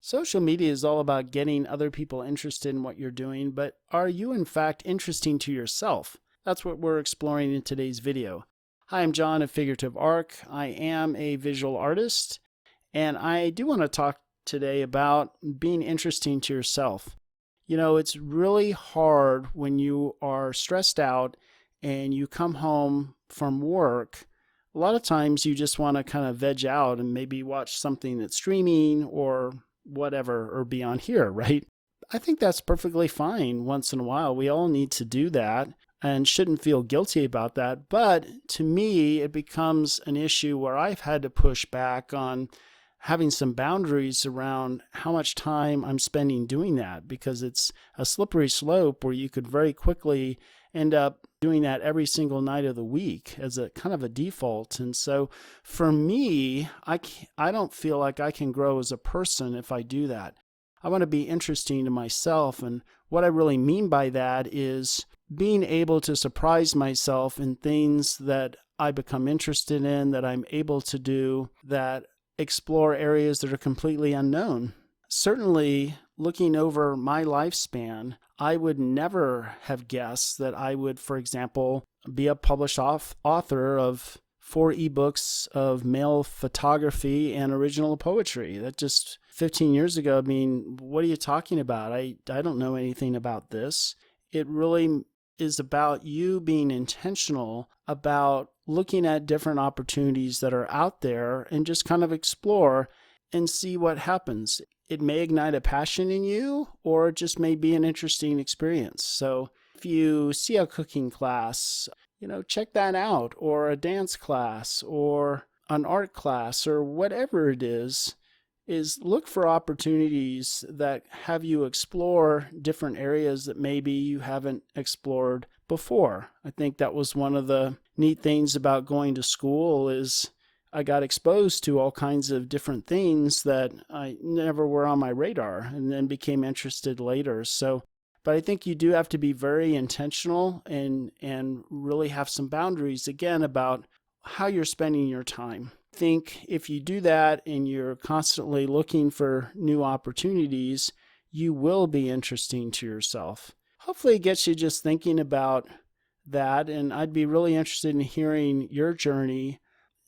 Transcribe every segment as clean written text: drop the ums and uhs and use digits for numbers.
Social media is all about getting other people interested in what you're doing, but are you in fact interesting to yourself? That's what we're exploring in today's video. Hi, I'm John of Figurative Arc. I am a visual artist, and I do want to talk today about being interesting to yourself. You know, it's really hard when you are stressed out and you come home from work. A lot of times you just want to kind of veg out and maybe watch something that's streaming or whatever, or be on here, right? I think that's perfectly fine once in a while. We all need to do that and shouldn't feel guilty about that. But to me, it becomes an issue where I've had to push back on having some boundaries around how much time I'm spending doing that, because it's a slippery slope where you could very quickly end up doing that every single night of the week as a kind of a default. And so for me, I don't feel like I can grow as a person if I do that. I want to be interesting to myself. And what I really mean by that is being able to surprise myself in things that I become interested in, that I'm able to do, that explore areas that are completely unknown. Certainly, looking over my lifespan, I would never have guessed that I would, for example, be a published author of 4 ebooks of male photography and original poetry. That just 15 years ago, I mean, what are you talking about? I don't know anything about this. It really is about you being intentional about looking at different opportunities that are out there and just kind of explore and see what happens. It may ignite a passion in you, or it just may be an interesting experience. So if you see a cooking class, check that out, or a dance class, or an art class, or whatever it is look for opportunities that have you explore different areas that maybe you haven't explored before. I think that was one of the neat things about going to school is I got exposed to all kinds of different things that I never were on my radar, and then became interested later. So, but I think you do have to be very intentional and really have some boundaries again about how you're spending your time. I think if you do that and you're constantly looking for new opportunities, you will be interesting to yourself. Hopefully it gets you just thinking about that, and I'd be really interested in hearing your journey.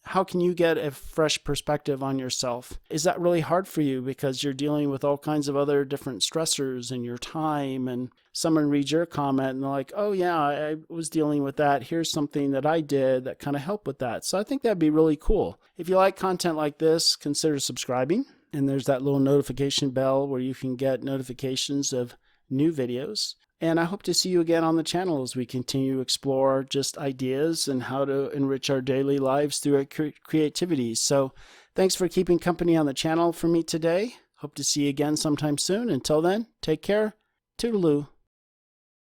How can you get a fresh perspective on yourself? Is that really hard for you because you're dealing with all kinds of other different stressors in your time, and someone reads your comment and they're like, oh yeah, I was dealing with that. Here's something that I did that kind of helped with that. So I think that'd be really cool. If you like content like this, consider subscribing. And there's that little notification bell where you can get notifications of new videos. And I hope to see you again on the channel as we continue to explore just ideas and how to enrich our daily lives through our creativity. So thanks for keeping company on the channel for me today. Hope to see you again sometime soon. Until then, take care. Toodaloo.